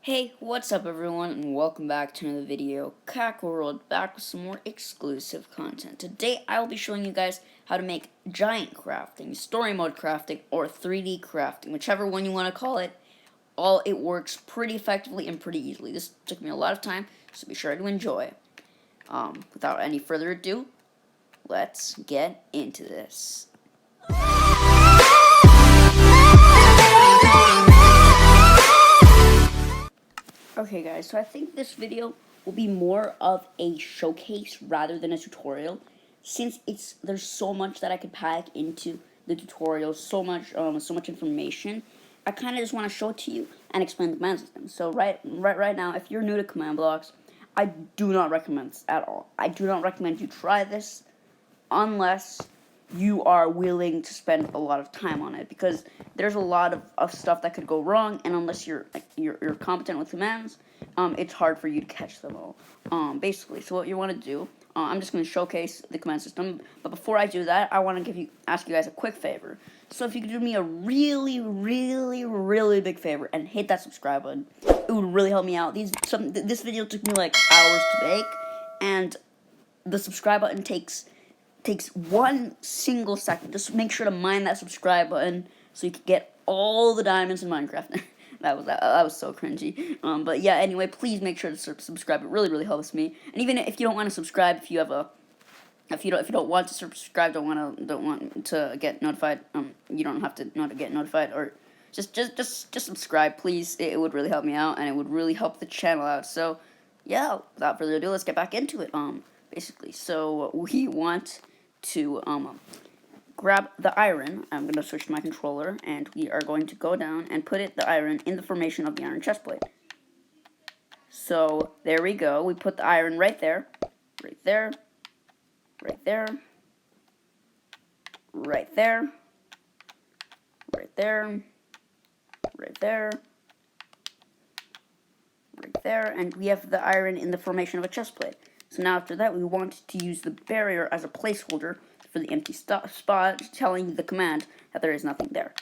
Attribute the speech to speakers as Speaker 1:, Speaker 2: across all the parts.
Speaker 1: Hey, what's up everyone, and welcome back to another video. Cackle World back with some more exclusive content. Today I will be showing you guys how to make giant crafting, story mode crafting, or 3D crafting, whichever one you want to call it. All it works pretty effectively and pretty easily. This took me a lot of time, so be sure to enjoy. Without any further ado, let's get into this. Okay guys, so I think this video will be more of a showcase rather than a tutorial, since there's so much that I could pack into the tutorial, so much information. I kind of just want to show it to you and explain the command system. So right now, if you're new to command blocks, I do not recommend this at all. I do not recommend you try this unless you are willing to spend a lot of time on it, because there's a lot of stuff that could go wrong, and unless you're competent with commands, it's hard for you to catch them all. Basically, so what you want to do, I'm just going to showcase the command system, but before I do that, I want to ask you guys a quick favor. So if you could do me a really big favor and hit that subscribe button, it would really help me out. This video took me like hours to make, and the subscribe button takes 1 single second. Just make sure to mind that subscribe button so you can get all the diamonds in Minecraft. that was so cringy. But yeah, anyway, please make sure to subscribe. It really helps me. And even if you don't want to subscribe, if you don't want to subscribe, don't want to get notified, you don't have to get notified, or just subscribe, please. It would really help me out, and it would really help the channel out. So yeah, without further ado, let's get back into it. Basically, so we want to grab the iron. I'm going to switch to my controller, and we are going to go down and put the iron in the formation of the iron chest plate. So there we go. We put the iron right there, right there, right there, right there, right there, right there, right there, and we have the iron in the formation of a chest plate. So now after that, we want to use the barrier as a placeholder for the empty spot, telling the command that there is nothing there.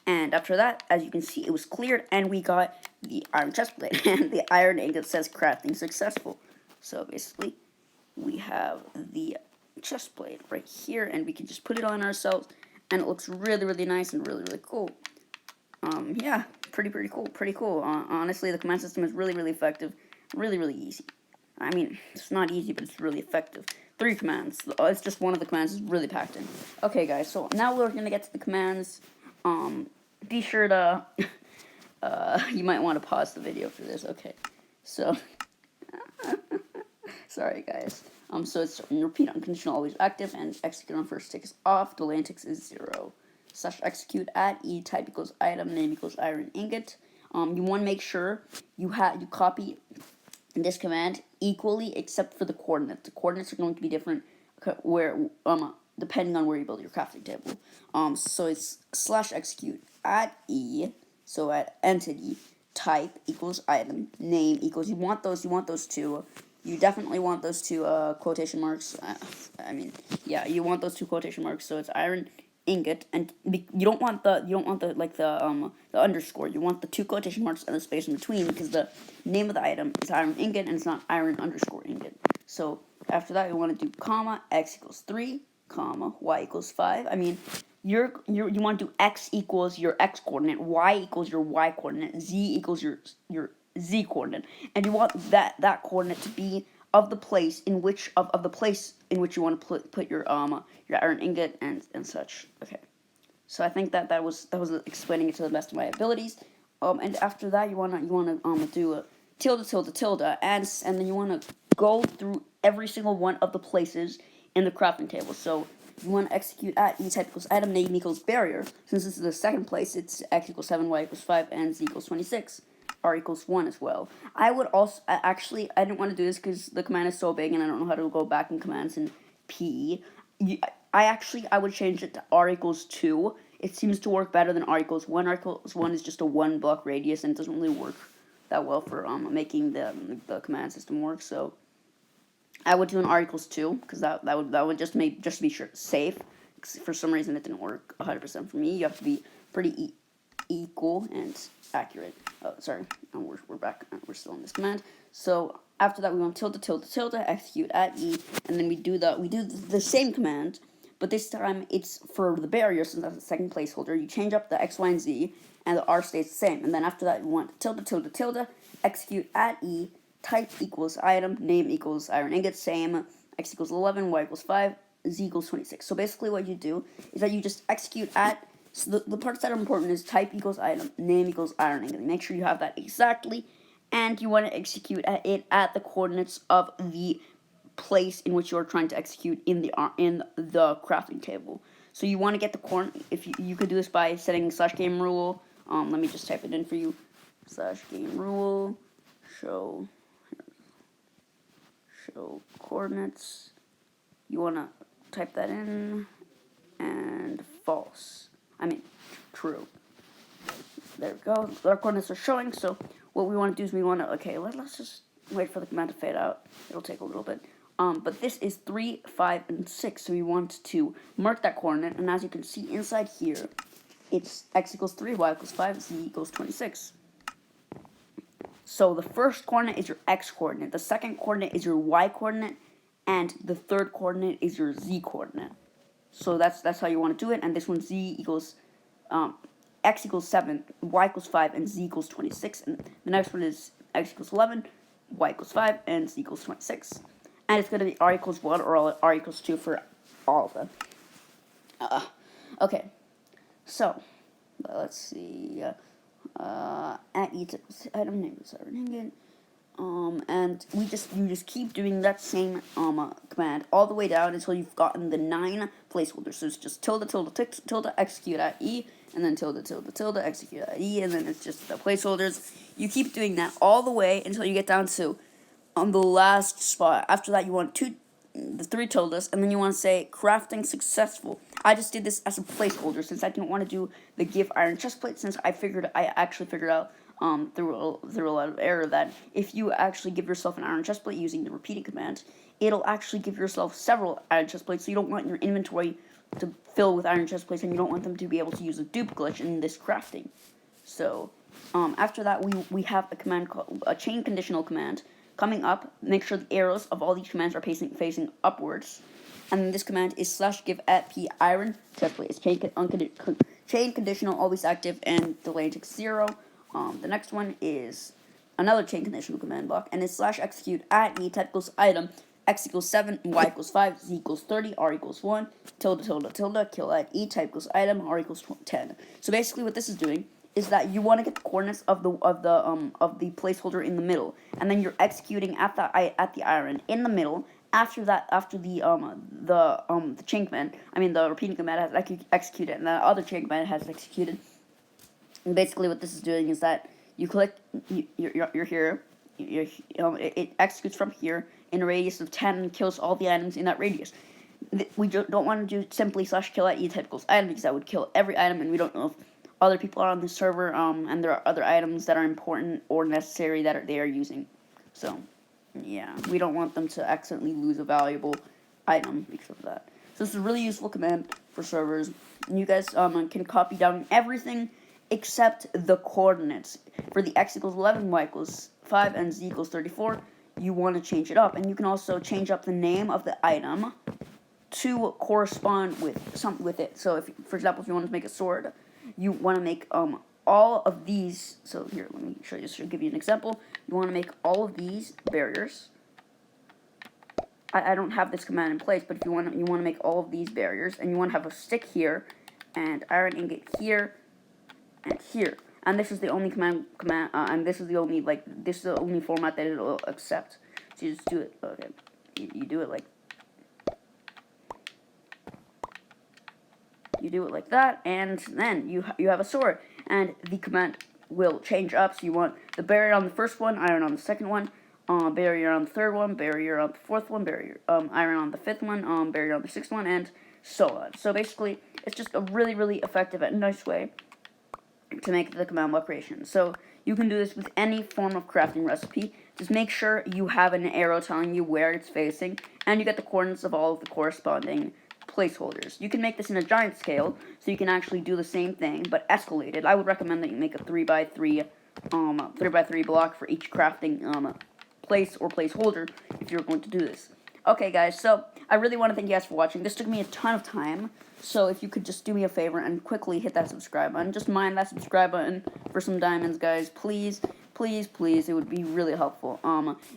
Speaker 1: And after that, as you can see, it was cleared, and we got the iron chest plate, and the iron ingot says crafting successful. So basically, we have the chest plate right here, and we can just put it on ourselves, and it looks really nice and really cool. Yeah, pretty cool. Honestly, the command system is really effective, really easy. I mean, it's not easy, but it's really effective. 3 commands. It's just one of the commands is really packed in. Okay, guys, so now we're going to get to the commands. Be sure to, you might want to pause the video for this. Okay, so, sorry, guys. So it's repeat unconditional, always active, and execute on first tick is off, delay ticks is 0. / execute at E, type equals item, name equals iron ingot. You want to make sure you copy this command equally, except for the coordinates. The coordinates are going to be different depending on where you build your crafting table. So it's / execute at E, so at entity, type equals item, name equals, you want those two. You definitely want those 2 quotation marks. I mean, yeah, you want those 2 quotation marks. So it's iron ingot, and you don't want the underscore. You want the 2 quotation marks and the space in between, because the name of the item is iron ingot and it's not iron underscore ingot. So after that, we want to do comma, x equals 3, comma, y equals 5. I mean, you want to do x equals your x coordinate, y equals your y coordinate, z equals your z coordinate, and you want that coordinate to be of the place in which you want to put your iron ingot and such. Okay, so I think that was explaining it to the best of my abilities. And after that, you wanna do a tilde, and then you wanna go through every single one of the places in the crafting table. So you want to execute at E, type equals item, name equals barrier. Since this is the second place, it's x equals 7, y equals 5, and z equals 26. R equals 1 as well. I would also, actually, I didn't want to do this because the command is so big and I don't know how to go back in commands in PE. I would change it to R equals 2. It seems to work better than R equals 1. R equals 1 is just a 1 block radius, and it doesn't really work that well for making the command system work. So I would do an R equals 2, because that would just be safe. For some reason, it didn't work 100% for me. You have to be pretty equal and accurate. Oh, sorry, we're back. We're still in this command. So after that, we want tilde tilde tilde execute at e, and then we do the same command, but this time it's for the barrier since that's the second placeholder. You change up the x, y, and z, and the r stays the same. And then after that, we want tilde tilde tilde execute at e, type equals item, name equals iron ingot, same, x equals 11, y equals 5, z equals 26. So basically what you do is that you just execute at, so the parts that are important is type equals item, name equals iron ingot. Make sure you have that exactly, and you want to execute it at the coordinates of the place in which you are trying to execute in the crafting table. So you want to get the coordinate, if you could do this by setting /game rule, let me just type it in for you, /game rule, show coordinates. You want to type that in, and false. I mean, true. There we go. Our coordinates are showing, so what we want to do is we want to, okay, let's just wait for the command to fade out. It'll take a little bit. But this is 3, 5, and 6, so we want to mark that coordinate, and as you can see inside here, it's x equals 3, y equals 5, z equals 26. So the first coordinate is your x coordinate, the second coordinate is your y coordinate, and the third coordinate is your z coordinate. So that's how you want to do it, and this one z equals, x equals 7, y equals 5, and z equals 26, and the next one is x equals 11, y equals 5, and z equals 26. And it's going to be r equals 1 or r equals 2 for all of them. Okay, so let's see. At each item name is iron ingot. And you just keep doing that same command all the way down until you've gotten the 9 placeholders. So it's just tilde tilde tilde execute at e, and then tilde tilde tilde execute at e, and then it's just the placeholders. You keep doing that all the way until you get down to the last spot. After that, you want the 3 tildes, and then you want to say crafting successful. I just did this as a placeholder since I didn't want to do the give iron chestplate, since I actually figured out through a lot of error that if you actually give yourself an iron chestplate using the repeating command, it'll actually give yourself several iron chestplates, so you don't want your inventory to fill with iron chestplates, and you don't want them to be able to use a dupe glitch in this crafting. So after that, we have a command called a chain conditional command. Coming up, make sure the arrows of all these commands are facing upwards. And then this command is /give at p iron chestplate. It's chain conditional, always active, and delay takes 0. The next one is another chain conditional command block, and it's /execute at e type equals item, x equals 7, y equals 5, z equals 30, r equals 1, tilde tilde tilde kill at e type equals item, r equals 10. So basically, what this is doing is that you want to get the coordinates of the placeholder in the middle, and then you're executing at the iron in the middle. After that, after the chain command, the repeating command has executed, and the other chain command has executed. And basically, what this is doing is that you click, you're here, it executes from here in a radius of 10 and kills all the items in that radius. We don't want to do simply /kill at e type equals item, because that would kill every item, and we don't know if other people are on the server, and there are other items that are important or necessary that they are using. So, yeah, we don't want them to accidentally lose a valuable item because of that. So this is a really useful command for servers. And you guys can copy down everything except the coordinates. For the x equals 11, y equals 5, and z equals 34, you want to change it up. And you can also change up the name of the item to correspond with it. So, for example, if you want to make a sword, you want to make all of these. So here, let me show you. Give you an example. You want to make all of these barriers. I don't have this command in place, but if you want to make all of these barriers, and you want to have a stick here, and iron ingot here, and here. And this is the only command, and this is the only format that it'll accept. So you just do it. Okay, you do it like. You do it like that, and then you have a sword, and the command will change up. So you want the barrier on the first one, iron on the second one, barrier on the third one, barrier on the fourth one, iron on the fifth one, barrier on the sixth one, and so on. So basically, it's just a really, really effective and nice way to make the command block creation. So you can do this with any form of crafting recipe. Just make sure you have an arrow telling you where it's facing, and you get the coordinates of all of the corresponding placeholders. You can make this in a giant scale, so you can actually do the same thing, but escalated. I would recommend that you make a 3x3 block for each crafting place or placeholder if you're going to do this. Okay, guys, so I really want to thank you guys for watching. This took me a ton of time, so if you could just do me a favor and quickly hit that subscribe button. Just mine that subscribe button for some diamonds, guys. Please, please, please. It would be really helpful.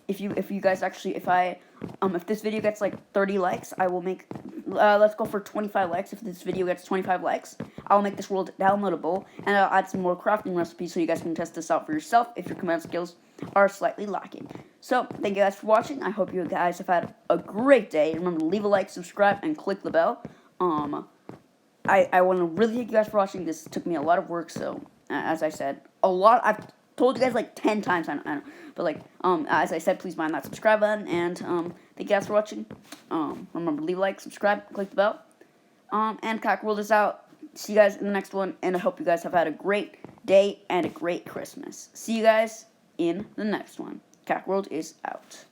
Speaker 1: If you guys actually, if this video gets like 30 likes, I will make, let's go for 25 likes. If this video gets 25 likes, I'll make this world downloadable, and I'll add some more crafting recipes so you guys can test this out for yourself if your command skills are slightly lacking. So, thank you guys for watching. I hope you guys have had a great day. Remember to leave a like, subscribe, and click the bell. I want to really thank you guys for watching. This took me a lot of work, so, as I said, I've told you guys like 10 times, I know, but like, as I said, please mind that subscribe button, and, thank you guys for watching. Remember to leave a like, subscribe, click the bell, and Cock World is out. See you guys in the next one, and I hope you guys have had a great day and a great Christmas. See you guys in the next one. Cock World is out.